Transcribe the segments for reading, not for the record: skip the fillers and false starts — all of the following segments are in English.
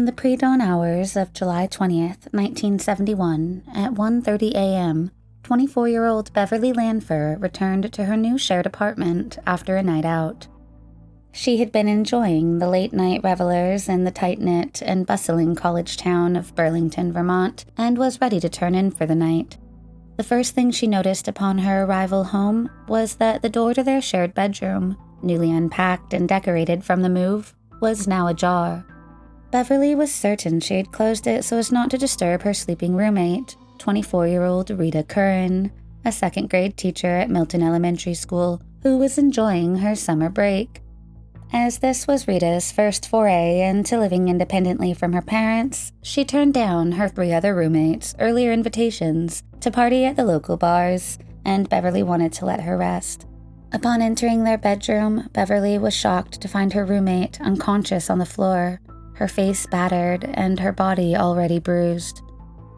In the pre-dawn hours of July 20th, 1971, at 1:30 a.m., 24-year-old Beverly Lanfer returned to her new shared apartment after a night out. She had been enjoying the late-night revelers in the tight-knit and bustling college town of Burlington, Vermont, and was ready to turn in for the night. The first thing she noticed upon her arrival home was that the door to their shared bedroom, newly unpacked and decorated from the move, was now ajar. Beverly was certain she had closed it so as not to disturb her sleeping roommate, 24-year-old Rita Curran, a second-grade teacher at Milton Elementary School, who was enjoying her summer break. As this was Rita's first foray into living independently from her parents, she turned down her 3 other roommates' earlier invitations to party at the local bars, and Beverly wanted to let her rest. Upon entering their bedroom, Beverly was shocked to find her roommate unconscious on the floor, her face battered and her body already bruised.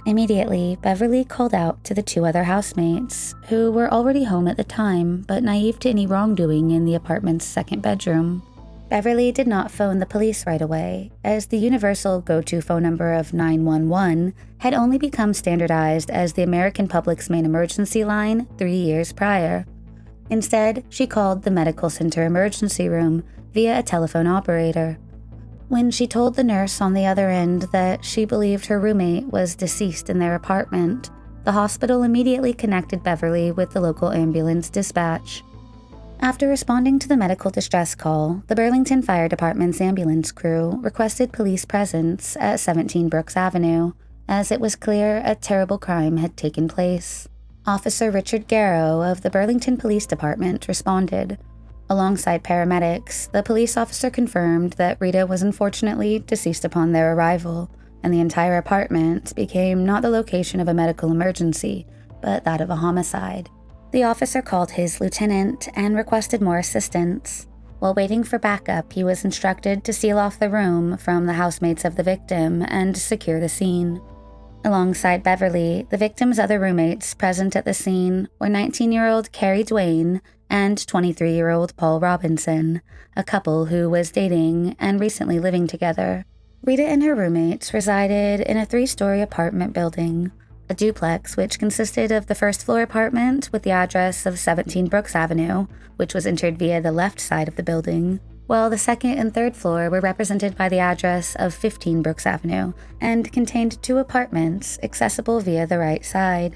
Immediately, Beverly called out to the 2 other housemates, who were already home at the time but naive to any wrongdoing in the apartment's second bedroom. Beverly did not phone the police right away, as the universal go-to phone number of 911 had only become standardized as the American public's main emergency line 3 years prior. Instead, she called the medical center emergency room via a telephone operator. When she told the nurse on the other end that she believed her roommate was deceased in their apartment, the hospital immediately connected Beverly with the local ambulance dispatch. After responding to the medical distress call, the Burlington Fire Department's ambulance crew requested police presence at 17 Brooks Avenue, as it was clear a terrible crime had taken place. Officer Richard Garrow of the Burlington Police Department responded. Alongside paramedics, the police officer confirmed that Rita was unfortunately deceased upon their arrival, and the entire apartment became not the location of a medical emergency, but that of a homicide. The officer called his lieutenant and requested more assistance. While waiting for backup, he was instructed to seal off the room from the housemates of the victim and secure the scene. Alongside Beverly, the victim's other roommates present at the scene were 19-year-old Carrie Duane and 23-year-old Paul Robinson, a couple who was dating and recently living together. Rita and her roommates resided in a 3-story apartment building, a duplex which consisted of the first-floor apartment with the address of 17 Brooks Avenue, which was entered via the left side of the building, while the second and third floor were represented by the address of 15 Brooks Avenue and contained 2 apartments accessible via the right side.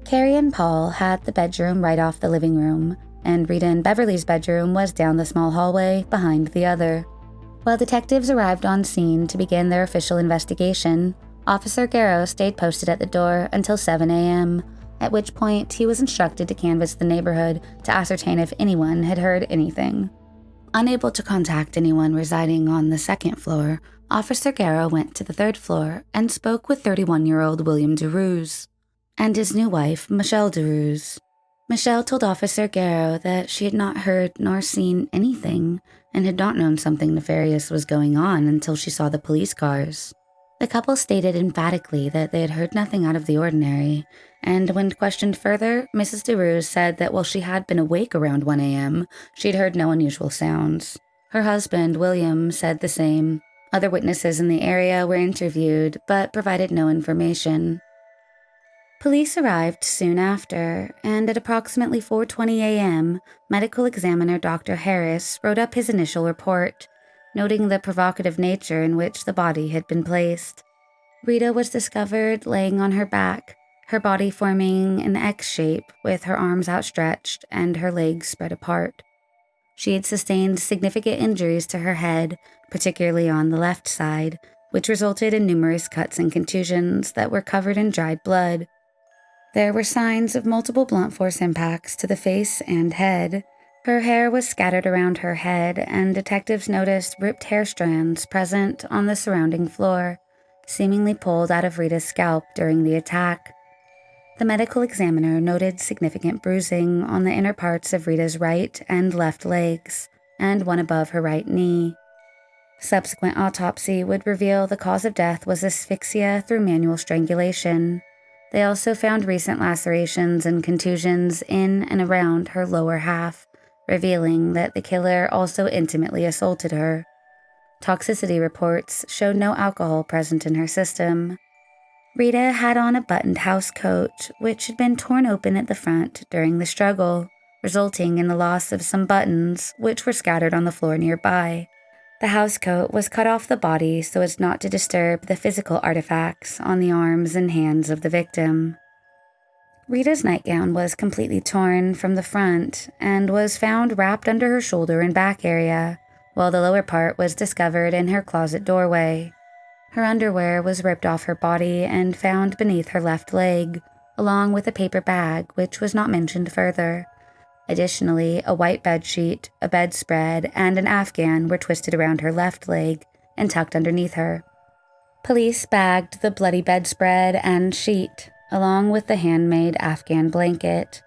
Carrie and Paul had the bedroom right off the living room, and Rita and Beverly's bedroom was down the small hallway behind the other. While detectives arrived on scene to begin their official investigation, Officer Garrow stayed posted at the door until 7 a.m., at which point he was instructed to canvass the neighborhood to ascertain if anyone had heard anything. Unable to contact anyone residing on the second floor, Officer Garrow went to the third floor and spoke with 31-year-old William DeRuse and his new wife, Michelle DeRuse. Michelle told Officer Garrow that she had not heard nor seen anything and had not known something nefarious was going on until she saw the police cars. The couple stated emphatically that they had heard nothing out of the ordinary, and when questioned further, Mrs. DeRuse said that while she had been awake around 1 a.m., she had heard no unusual sounds. Her husband, William, said the same. Other witnesses in the area were interviewed, but provided no information. Police arrived soon after, and at approximately 4:20 a.m., medical examiner Dr. Harris wrote up his initial report, noting the provocative nature in which the body had been placed. Rita was discovered laying on her back, her body forming an X shape with her arms outstretched and her legs spread apart. She had sustained significant injuries to her head, particularly on the left side, which resulted in numerous cuts and contusions that were covered in dried blood. There were signs of multiple blunt force impacts to the face and head. Her hair was scattered around her head, and detectives noticed ripped hair strands present on the surrounding floor, seemingly pulled out of Rita's scalp during the attack. The medical examiner noted significant bruising on the inner parts of Rita's right and left legs, and one above her right knee. Subsequent autopsy would reveal the cause of death was asphyxia through manual strangulation. They also found recent lacerations and contusions in and around her lower half, revealing that the killer also intimately assaulted her. Toxicity reports showed no alcohol present in her system. Rita had on a buttoned housecoat, which had been torn open at the front during the struggle, resulting in the loss of some buttons, which were scattered on the floor nearby. The housecoat was cut off the body so as not to disturb the physical artifacts on the arms and hands of the victim. Rita's nightgown was completely torn from the front and was found wrapped under her shoulder and back area, while the lower part was discovered in her closet doorway. Her underwear was ripped off her body and found beneath her left leg, along with a paper bag, which was not mentioned further. Additionally, a white bedsheet, a bedspread, and an Afghan were twisted around her left leg and tucked underneath her. Police bagged the bloody bedspread and sheet, along with the handmade Afghan blanket.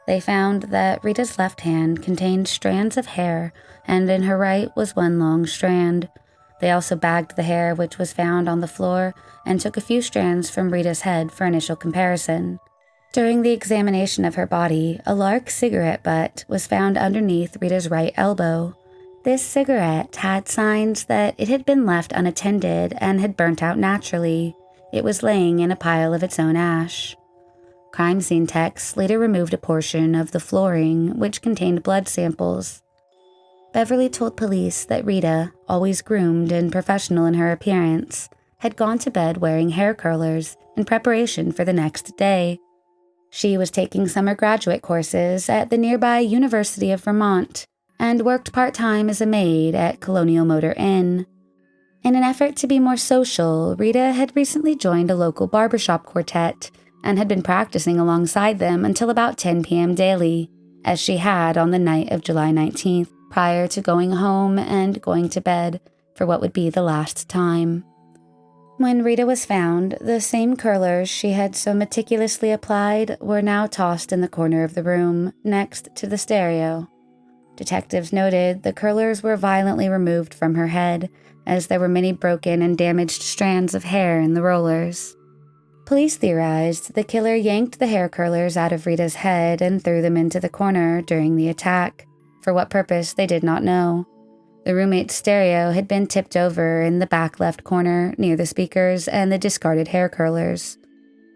They found that Rita's left hand contained strands of hair, and in her right was one long strand. They also bagged the hair which was found on the floor and took a few strands from Rita's head for initial comparison. During the examination of her body, a Lark cigarette butt was found underneath Rita's right elbow. This cigarette had signs that it had been left unattended and had burnt out naturally. It was laying in a pile of its own ash. Crime scene techs later removed a portion of the flooring, which contained blood samples. Beverly told police that Rita, always groomed and professional in her appearance, had gone to bed wearing hair curlers in preparation for the next day. She was taking summer graduate courses at the nearby University of Vermont and worked part-time as a maid at Colonial Motor Inn. In an effort to be more social, Rita had recently joined a local barbershop quartet and had been practicing alongside them until about 10 p.m. daily, as she had on the night of July 19th, prior to going home and going to bed for what would be the last time. When Rita was found, the same curlers she had so meticulously applied were now tossed in the corner of the room, next to the stereo. Detectives noted the curlers were violently removed from her head, as there were many broken and damaged strands of hair in the rollers. Police theorized the killer yanked the hair curlers out of Rita's head and threw them into the corner during the attack. For what purpose, they did not know. The roommate's stereo had been tipped over in the back left corner near the speakers and the discarded hair curlers.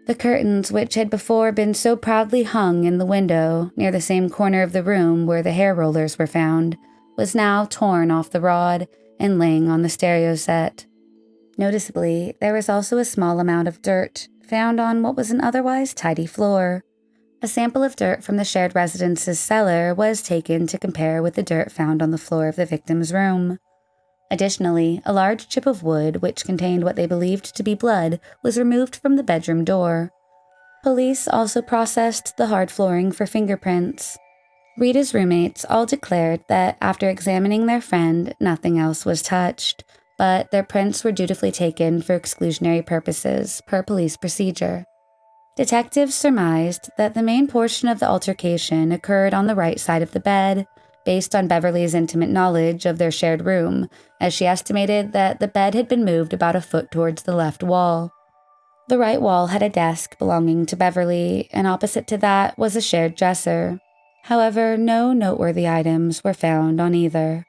The curtains, which had before been so proudly hung in the window near the same corner of the room where the hair rollers were found, was now torn off the rod and laying on the stereo set. Noticeably, there was also a small amount of dirt found on what was an otherwise tidy floor. A sample of dirt from the shared residence's cellar was taken to compare with the dirt found on the floor of the victim's room. Additionally, a large chip of wood, which contained what they believed to be blood, was removed from the bedroom door. Police also processed the hard flooring for fingerprints. Rita's roommates all declared that after examining their friend, nothing else was touched, but their prints were dutifully taken for exclusionary purposes, per police procedure. Detectives surmised that the main portion of the altercation occurred on the right side of the bed, based on Beverly's intimate knowledge of their shared room, as she estimated that the bed had been moved about a foot towards the left wall. The right wall had a desk belonging to Beverly, and opposite to that was a shared dresser. However, no noteworthy items were found on either.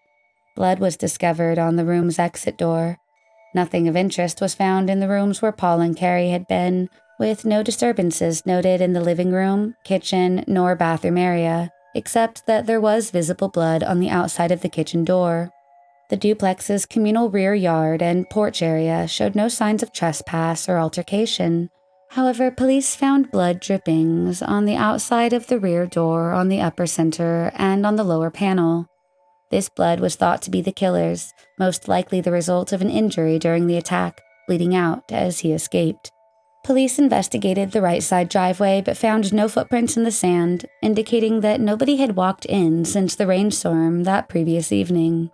Blood was discovered on the room's exit door. Nothing of interest was found in the rooms where Paul and Carrie had been, with no disturbances noted in the living room, kitchen, nor bathroom area, except that there was visible blood on the outside of the kitchen door. The duplex's communal rear yard and porch area showed no signs of trespass or altercation. However, police found blood drippings on the outside of the rear door on the upper center and on the lower panel. This blood was thought to be the killer's, most likely the result of an injury during the attack, bleeding out as he escaped. Police investigated the right side driveway but found no footprints in the sand, indicating that nobody had walked in since the rainstorm that previous evening.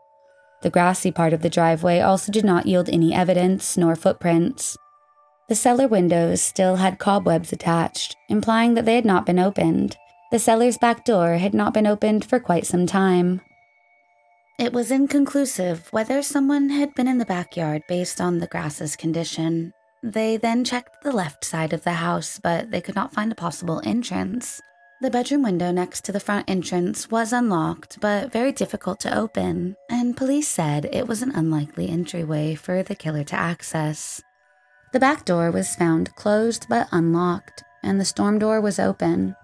The grassy part of the driveway also did not yield any evidence nor footprints. The cellar windows still had cobwebs attached, implying that they had not been opened. The cellar's back door had not been opened for quite some time. It was inconclusive whether someone had been in the backyard based on the grass's condition. They then checked the left side of the house, but they could not find a possible entrance. The bedroom window next to the front entrance was unlocked, but very difficult to open, and police said it was an unlikely entryway for the killer to access. The back door was found closed but unlocked, and the storm door was open.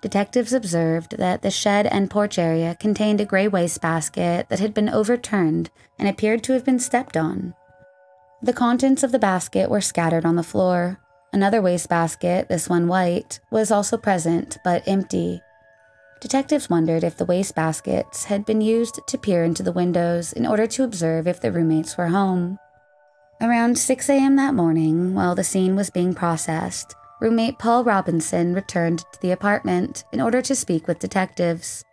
Detectives observed that the shed and porch area contained a gray wastebasket that had been overturned and appeared to have been stepped on. The contents of the basket were scattered on the floor. Another wastebasket, this one white, was also present but empty. Detectives wondered if the wastebaskets had been used to peer into the windows in order to observe if the roommates were home. Around 6 a.m. that morning, while the scene was being processed, roommate Paul Robinson returned to the apartment in order to speak with detectives.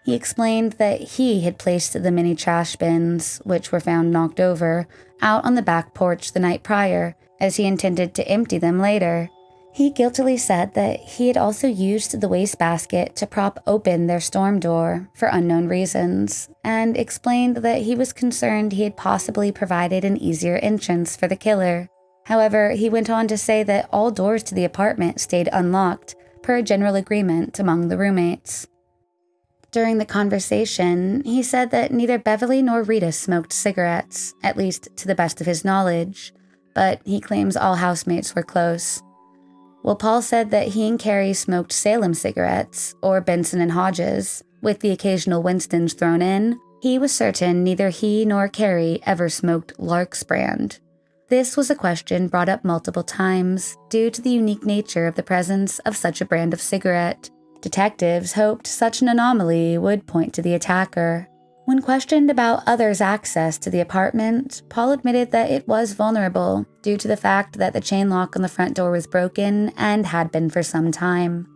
He explained that he had placed the mini trash bins, which were found knocked over, out on the back porch the night prior, as he intended to empty them later. He guiltily said that he had also used the wastebasket to prop open their storm door for unknown reasons, and explained that he was concerned he had possibly provided an easier entrance for the killer. However, he went on to say that all doors to the apartment stayed unlocked, per a general agreement among the roommates. During the conversation, he said that neither Beverly nor Rita smoked cigarettes, at least to the best of his knowledge, but he claims all housemates were close. While Paul said that he and Carrie smoked Salem cigarettes, or Benson and Hodges, with the occasional Winstons thrown in, he was certain neither he nor Carrie ever smoked Lark's brand. This was a question brought up multiple times due to the unique nature of the presence of such a brand of cigarette. Detectives hoped such an anomaly would point to the attacker. When questioned about others' access to the apartment, Paul admitted that it was vulnerable due to the fact that the chain lock on the front door was broken and had been for some time.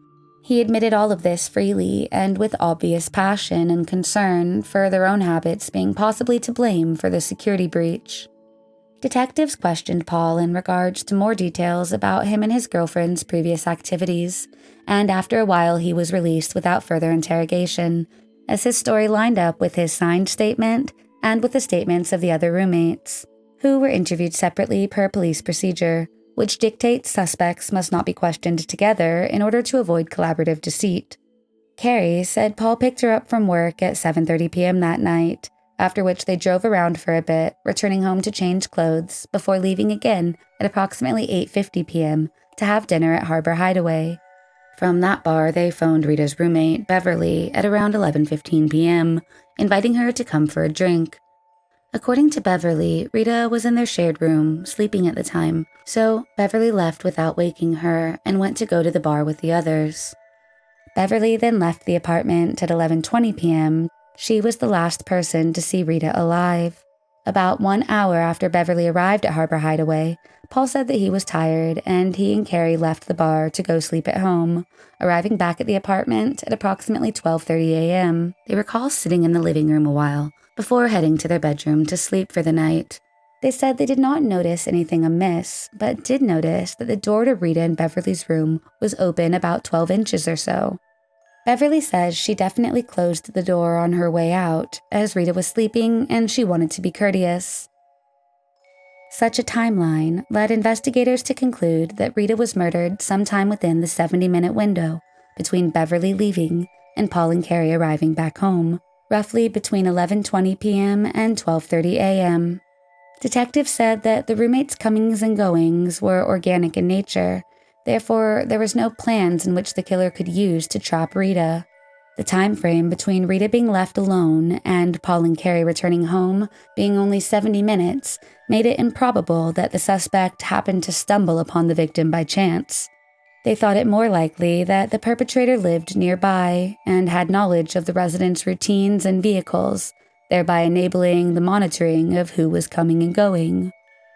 He admitted all of this freely and with obvious passion and concern for their own habits being possibly to blame for the security breach. Detectives questioned Paul in regards to more details about him and his girlfriend's previous activities, and after a while he was released without further interrogation, as his story lined up with his signed statement and with the statements of the other roommates, who were interviewed separately per police procedure, which dictates suspects must not be questioned together in order to avoid collaborative deceit. Carrie said Paul picked her up from work at 7:30 p.m. that night, after which they drove around for a bit, returning home to change clothes before leaving again at approximately 8:50 p.m. to have dinner at Harbor Hideaway. From that bar, they phoned Rita's roommate, Beverly, at around 11:15 p.m., inviting her to come for a drink. According to Beverly, Rita was in their shared room, sleeping at the time, so Beverly left without waking her and went to go to the bar with the others. Beverly then left the apartment at 11:20 p.m. She was the last person to see Rita alive. About 1 hour after Beverly arrived at Harbor Hideaway, Paul said that he was tired and he and Carrie left the bar to go sleep at home, arriving back at the apartment at approximately 12:30 a.m. They recall sitting in the living room a while before heading to their bedroom to sleep for the night. They said they did not notice anything amiss, but did notice that the door to Rita and Beverly's room was open about 12 inches or so. Beverly says she definitely closed the door on her way out, as Rita was sleeping and she wanted to be courteous. Such a timeline led investigators to conclude that Rita was murdered sometime within the 70-minute window between Beverly leaving and Paul and Carrie arriving back home, roughly between 11:20 p.m. and 12:30 a.m. Detectives said that the roommates' comings and goings were organic in nature. Therefore, there was no plans in which the killer could use to trap Rita. The time frame between Rita being left alone and Paul and Carrie returning home being only 70 minutes made it improbable that the suspect happened to stumble upon the victim by chance. They thought it more likely that the perpetrator lived nearby and had knowledge of the residents' routines and vehicles, thereby enabling the monitoring of who was coming and going.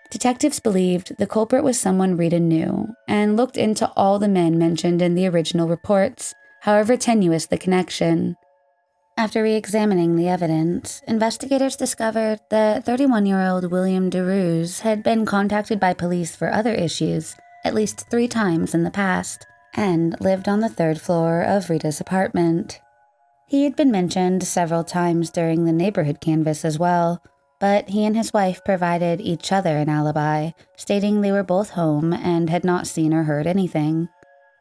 Detectives believed the culprit was someone Rita knew and looked into all the men mentioned in the original reports, however tenuous the connection. After re-examining the evidence, investigators discovered that 31-year-old William DeRuse had been contacted by police for other issues at least 3 times in the past and lived on the 3rd floor of Rita's apartment. He had been mentioned several times during the neighborhood canvass as well, but he and his wife provided each other an alibi, stating they were both home and had not seen or heard anything.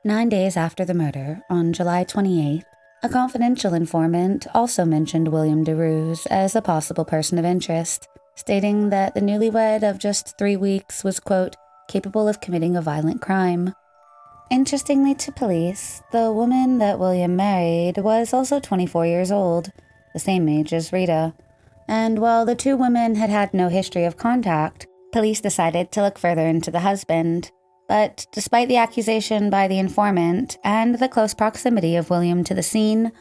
9 days after the murder, on July 28th, a confidential informant also mentioned William DeRuse as a possible person of interest, stating that the newlywed of just 3 weeks was, quote, capable of committing a violent crime. Interestingly to police, the woman that William married was also 24 years old, the same age as Rita. And while the two women had had no history of contact, police decided to look further into the husband. But despite the accusation by the informant and the close proximity of William to the scene,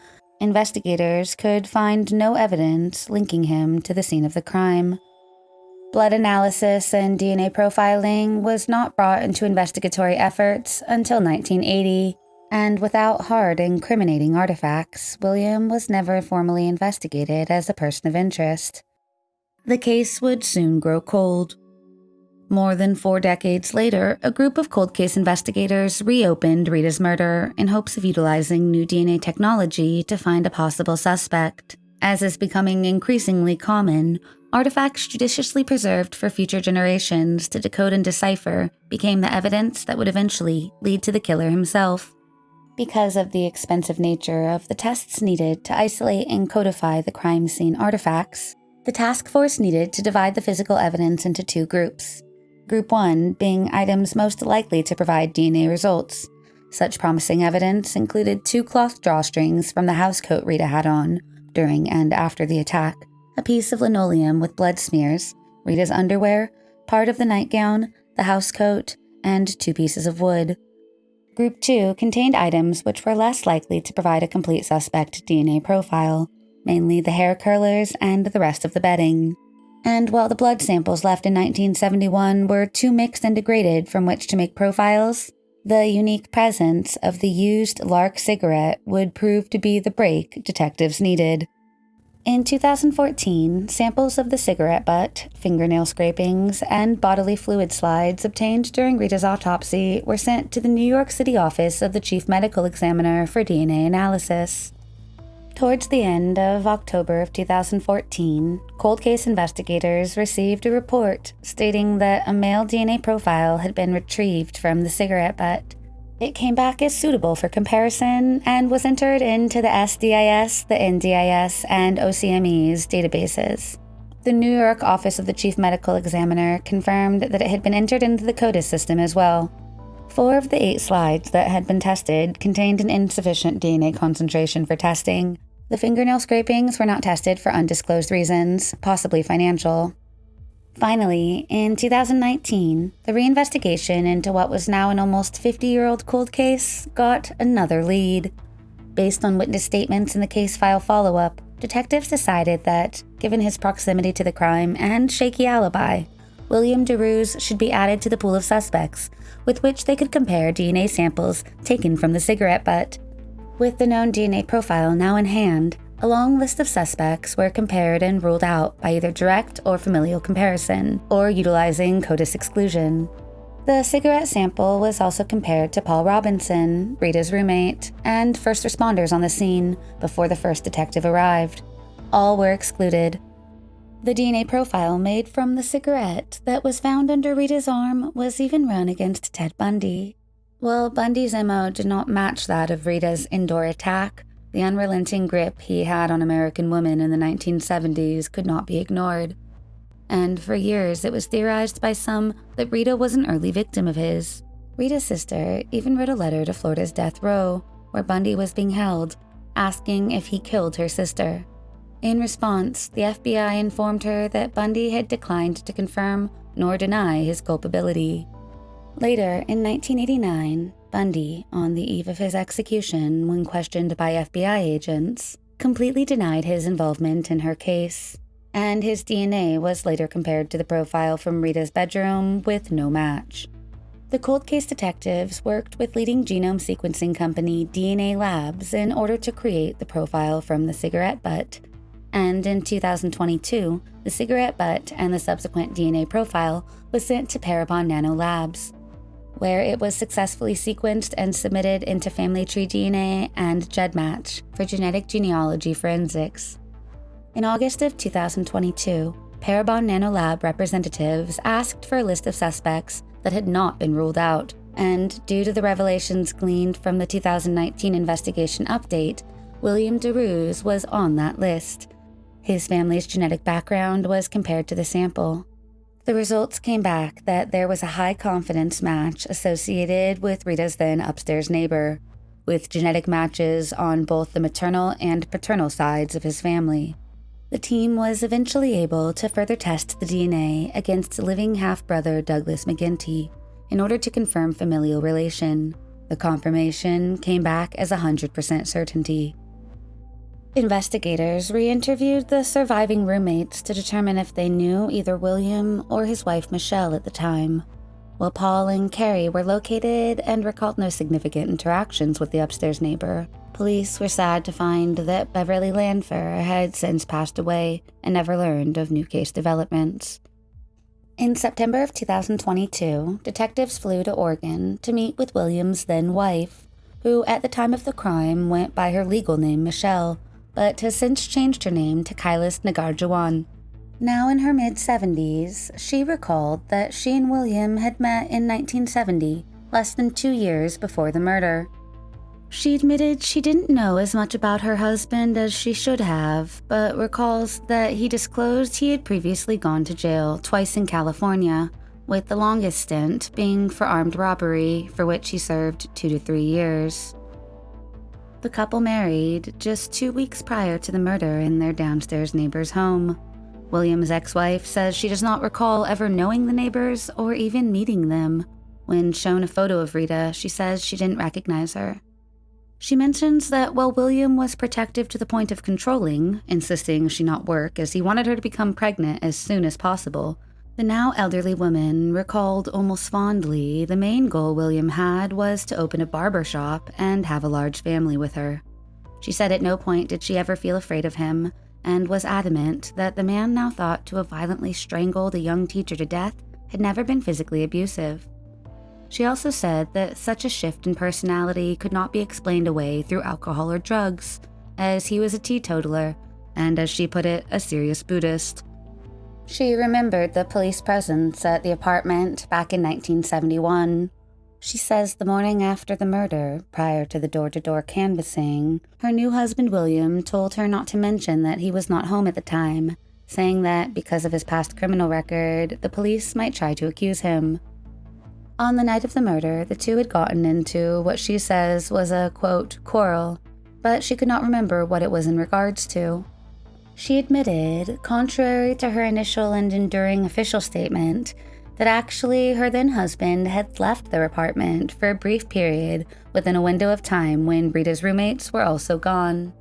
investigators could find no evidence linking him to the scene of the crime. Blood analysis and DNA profiling was not brought into investigatory efforts until 1980, and without hard incriminating artifacts, William was never formally investigated as a person of interest. The case would soon grow cold. More than 4 decades later, a group of cold case investigators reopened Rita's murder in hopes of utilizing new DNA technology to find a possible suspect. As is becoming increasingly common, artifacts judiciously preserved for future generations to decode and decipher became the evidence that would eventually lead to the killer himself. Because of the expensive nature of the tests needed to isolate and codify the crime scene artifacts, the task force needed to divide the physical evidence into 2 groups. Group 1 being items most likely to provide DNA results. Such promising evidence included 2 cloth drawstrings from the housecoat Rita had on during and after the attack, a piece of linoleum with blood smears, Rita's underwear, part of the nightgown, the housecoat, and 2 pieces of wood. Group 2 contained items which were less likely to provide a complete suspect DNA profile, mainly the hair curlers and the rest of the bedding. And while the blood samples left in 1971 were too mixed and degraded from which to make profiles, the unique presence of the used Lark cigarette would prove to be the break detectives needed. In 2014, samples of the cigarette butt, fingernail scrapings, and bodily fluid slides obtained during Rita's autopsy were sent to the New York City office of the Chief Medical Examiner for DNA analysis. Towards the end of October of 2014, cold case investigators received a report stating that a male DNA profile had been retrieved from the cigarette butt. It came back as suitable for comparison and was entered into the SDIS, the NDIS, and OCME's databases. The New York office of the Chief Medical Examiner confirmed that it had been entered into the CODIS system as well. 4 of the 8 slides that had been tested contained an insufficient DNA concentration for testing. The fingernail scrapings were not tested for undisclosed reasons, possibly financial. Finally, in 2019, the reinvestigation into what was now an almost 50-year-old cold case got another lead. Based on witness statements in the case file follow-up, detectives decided that, given his proximity to the crime and shaky alibi, William DeRuse should be added to the pool of suspects, with which they could compare DNA samples taken from the cigarette butt. With the known DNA profile now in hand, a long list of suspects were compared and ruled out by either direct or familial comparison, or utilizing CODIS exclusion. The cigarette sample was also compared to Paul Robinson, Rita's roommate, and first responders on the scene before the first detective arrived. All were excluded. The DNA profile made from the cigarette that was found under Rita's arm was even run against Ted Bundy. While Bundy's MO did not match that of Rita's indoor attack, the unrelenting grip he had on American women in the 1970s could not be ignored. And for years it was theorized by some that Rita was an early victim of his. Rita's sister even wrote a letter to Florida's death row, where Bundy was being held, asking if he killed her sister. In response, the FBI informed her that Bundy had declined to confirm nor deny his culpability. Later, in 1989, Bundy, on the eve of his execution when questioned by FBI agents, completely denied his involvement in her case, and his DNA was later compared to the profile from Rita's bedroom with no match. The cold case detectives worked with leading genome sequencing company DNA Labs in order to create the profile from the cigarette butt, and in 2022, the cigarette butt and the subsequent DNA profile was sent to Parabon Nano Labs, where it was successfully sequenced and submitted into Family Tree DNA and GEDmatch for genetic genealogy forensics. In August of 2022, Parabon Nano Lab representatives asked for a list of suspects that had not been ruled out, And due to the revelations gleaned from the 2019 investigation update, William DeRuse was on that list. His family's genetic background was compared to the sample. The results came back that there was a high confidence match associated with Rita's then upstairs neighbor, with genetic matches on both the maternal and paternal sides of his family. The team was eventually able to further test the DNA against living half-brother Douglas McGinty in order to confirm familial relation. The confirmation came back as 100% certainty. Investigators re-interviewed the surviving roommates to determine if they knew either William or his wife Michelle at the time. While Paul and Carrie were located and recalled no significant interactions with the upstairs neighbor, police were sad to find that Beverly Lanfer had since passed away and never learned of new case developments. In September of 2022, detectives flew to Oregon to meet with William's then wife, who at the time of the crime went by her legal name Michelle, but has since changed her name to Kailas Nagarjuan. Now in her mid-70s, she recalled that she and William had met in 1970, less than 2 years before the murder. She admitted she didn't know as much about her husband as she should have, but recalls that he disclosed he had previously gone to jail twice in California, with the longest stint being for armed robbery, for which he served 2 to 3 years. The couple married just 2 weeks prior to the murder in their downstairs neighbor's home. William's ex-wife says she does not recall ever knowing the neighbors or even meeting them. When shown a photo of Rita, she says she didn't recognize her. She mentions that while William was protective to the point of controlling, insisting she not work as he wanted her to become pregnant as soon as possible, the now elderly woman recalled almost fondly the main goal William had was to open a barber shop and have a large family with her. She said at no point did she ever feel afraid of him, and was adamant that the man now thought to have violently strangled a young teacher to death had never been physically abusive. She also said that such a shift in personality could not be explained away through alcohol or drugs, as he was a teetotaler, and as she put it, a serious Buddhist. She remembered the police presence at the apartment back in 1971. She says the morning after the murder, prior to the door-to-door canvassing, her new husband William told her not to mention that he was not home at the time, saying that because of his past criminal record, the police might try to accuse him. On the night of the murder, the two had gotten into what she says was a, quote, quarrel, but she could not remember what it was in regards to. She admitted, contrary to her initial and enduring official statement, that actually her then-husband had left their apartment for a brief period within a window of time when Rita's roommates were also gone.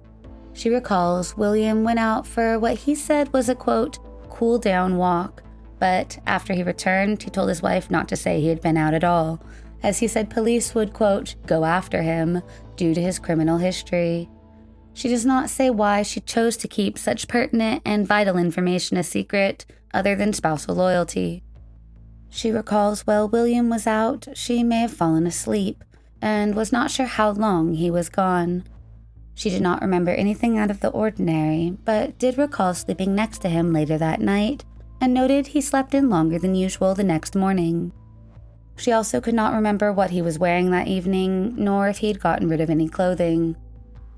She recalls William went out for what he said was a, quote, cool-down walk, but after he returned, he told his wife not to say he had been out at all, as he said police would, quote, go after him due to his criminal history. She does not say why she chose to keep such pertinent and vital information a secret, other than spousal loyalty. She recalls while William was out, she may have fallen asleep, and was not sure how long he was gone. She did not remember anything out of the ordinary, but did recall sleeping next to him later that night, and noted he slept in longer than usual the next morning. She also could not remember what he was wearing that evening, nor if he had gotten rid of any clothing.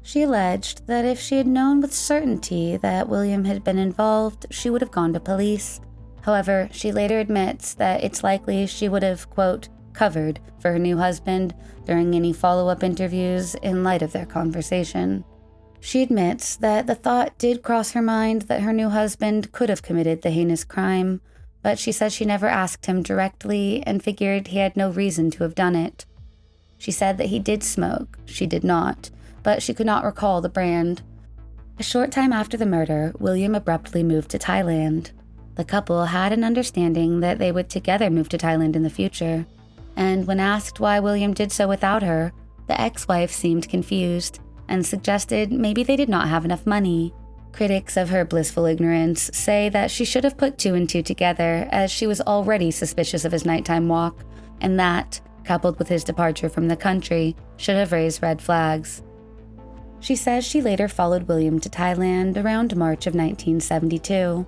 She alleged that if she had known with certainty that William had been involved, she would have gone to police. However, she later admits that it's likely she would have, quote, covered for her new husband during any follow-up interviews in light of their conversation. She admits that the thought did cross her mind that her new husband could have committed the heinous crime, but she says she never asked him directly and figured he had no reason to have done it. She said that he did smoke, she did not, but she could not recall the brand. A short time after the murder, William abruptly moved to Thailand. The couple had an understanding that they would together move to Thailand in the future, and when asked why William did so without her, the ex-wife seemed confused and suggested maybe they did not have enough money. Critics of her blissful ignorance say that she should have put 2 and 2 together, as she was already suspicious of his nighttime walk, and that, coupled with his departure from the country, should have raised red flags. She says she later followed William to Thailand around March of 1972,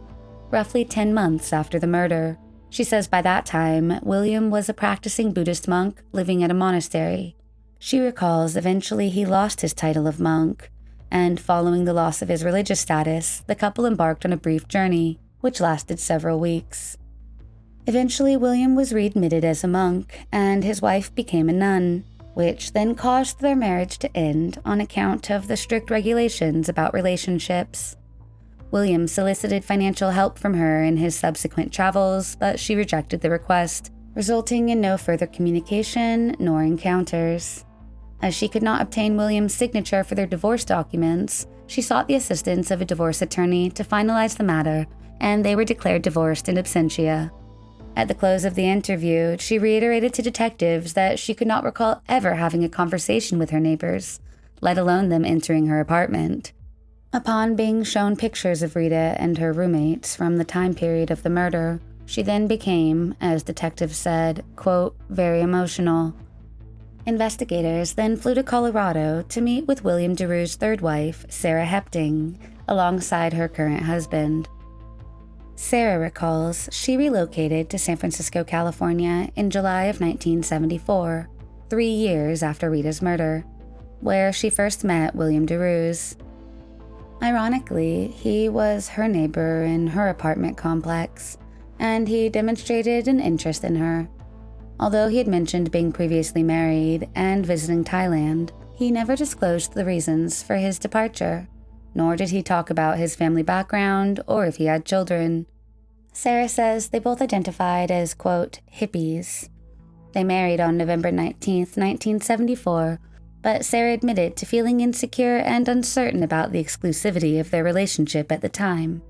roughly 10 months after the murder, She says by that time, William was a practicing Buddhist monk living at a monastery. She recalls eventually he lost his title of monk, and following the loss of his religious status, the couple embarked on a brief journey, which lasted several weeks. Eventually, William was readmitted as a monk, and his wife became a nun, which then caused their marriage to end on account of the strict regulations about relationships. William solicited financial help from her in his subsequent travels, but she rejected the request, resulting in no further communication nor encounters. As she could not obtain William's signature for their divorce documents, she sought the assistance of a divorce attorney to finalize the matter, and they were declared divorced in absentia. At the close of the interview, she reiterated to detectives that she could not recall ever having a conversation with her neighbors, let alone them entering her apartment. Upon being shown pictures of Rita and her roommates from the time period of the murder, she then became, as detectives said, quote, very emotional. Investigators then flew to Colorado to meet with William DeRue's third wife, Sarah Hepting, alongside her current husband. Sarah recalls she relocated to San Francisco, California in July of 1974, 3 years after Rita's murder, where she first met William DeRue's. Ironically, he was her neighbor in her apartment complex, and he demonstrated an interest in her. Although he had mentioned being previously married and visiting Thailand, he never disclosed the reasons for his departure, nor did he talk about his family background or if he had children. Sarah says they both identified as, quote, hippies. They married on November 19, 1974, but Sarah admitted to feeling insecure and uncertain about the exclusivity of their relationship at the time.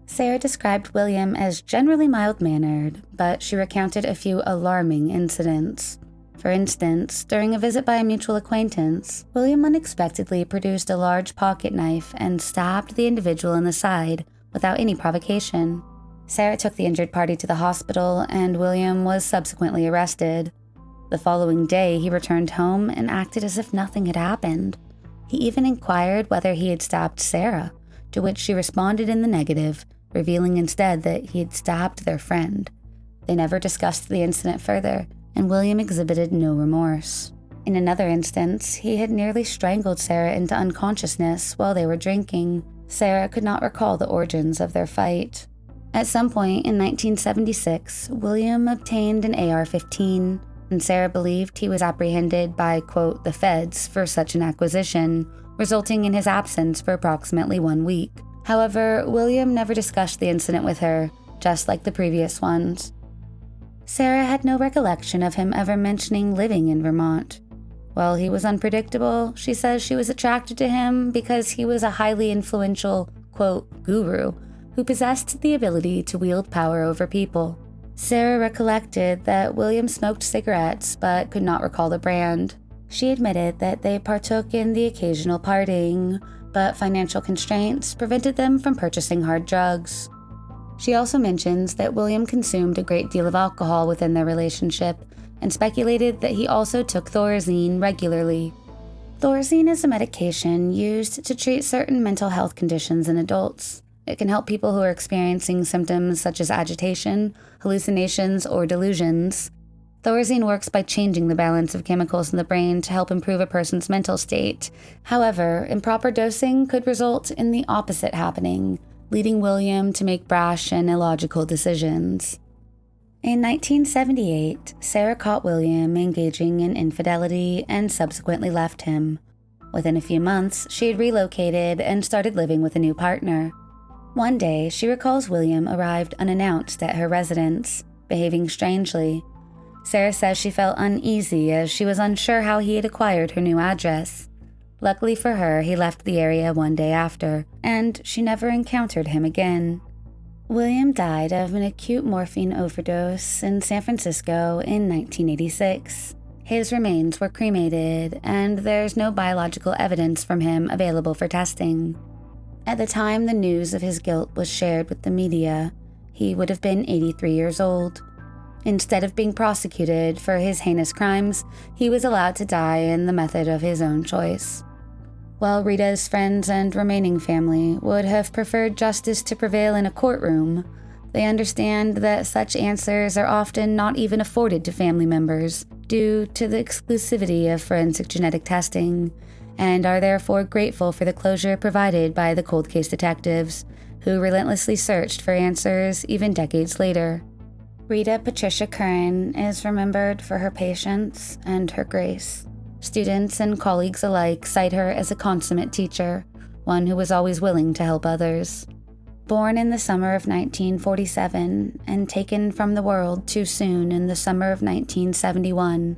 Sarah described William as generally mild-mannered, but she recounted a few alarming incidents. For instance, during a visit by a mutual acquaintance, William unexpectedly produced a large pocket knife and stabbed the individual in the side without any provocation. Sarah took the injured party to the hospital, and William was subsequently arrested. The following day, he returned home and acted as if nothing had happened. He even inquired whether he had stabbed Sarah, to which she responded in the negative, revealing instead that he had stabbed their friend. They never discussed the incident further, and William exhibited no remorse. In another instance, he had nearly strangled Sarah into unconsciousness while they were drinking. Sarah could not recall the origins of their fight. At some point in 1976, William obtained an AR-15, and Sarah believed he was apprehended by, quote, the feds for such an acquisition, resulting in his absence for approximately 1 week. However, William never discussed the incident with her, just like the previous ones. Sarah had no recollection of him ever mentioning living in Vermont. While he was unpredictable, she says she was attracted to him because he was a highly influential, quote, guru, who possessed the ability to wield power over people. Sarah recollected that William smoked cigarettes but could not recall the brand. She admitted that they partook in the occasional partying, but financial constraints prevented them from purchasing hard drugs. She also mentions that William consumed a great deal of alcohol within their relationship and speculated that he also took Thorazine regularly. Thorazine is a medication used to treat certain mental health conditions in adults. It can help people who are experiencing symptoms such as agitation, hallucinations, or delusions. Thorazine works by changing the balance of chemicals in the brain to help improve a person's mental state. However, improper dosing could result in the opposite happening, leading William to make brash and illogical decisions. In 1978, Sarah caught William engaging in infidelity and subsequently left him. Within a few months, she had relocated and started living with a new partner. One day, she recalls William arrived unannounced at her residence, behaving strangely. Sarah says she felt uneasy as she was unsure how he had acquired her new address. Luckily for her, he left the area one day after, and she never encountered him again. William died of an acute morphine overdose in San Francisco in 1986. His remains were cremated, and there's no biological evidence from him available for testing. At the time the news of his guilt was shared with the media, he would have been 83 years old. Instead of being prosecuted for his heinous crimes, he was allowed to die in the method of his own choice. While Rita's friends and remaining family would have preferred justice to prevail in a courtroom, They understand that such answers are often not even afforded to family members due to the exclusivity of forensic genetic testing, and are therefore grateful for the closure provided by the cold case detectives, who relentlessly searched for answers even decades later. Rita Patricia Curran is remembered for her patience and her grace. Students and colleagues alike cite her as a consummate teacher, one who was always willing to help others. Born in the summer of 1947 and taken from the world too soon in the summer of 1971,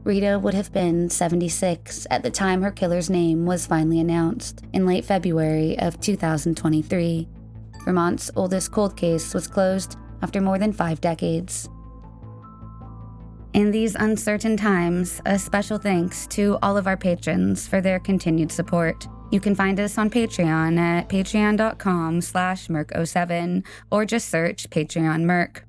Rita would have been 76 at the time her killer's name was finally announced in late February of 2023. Vermont's oldest cold case was closed after more than 5 decades. In these uncertain times, a special thanks to all of our patrons for their continued support. You can find us on Patreon at patreon.com/Merc07 or just search Patreon Merc.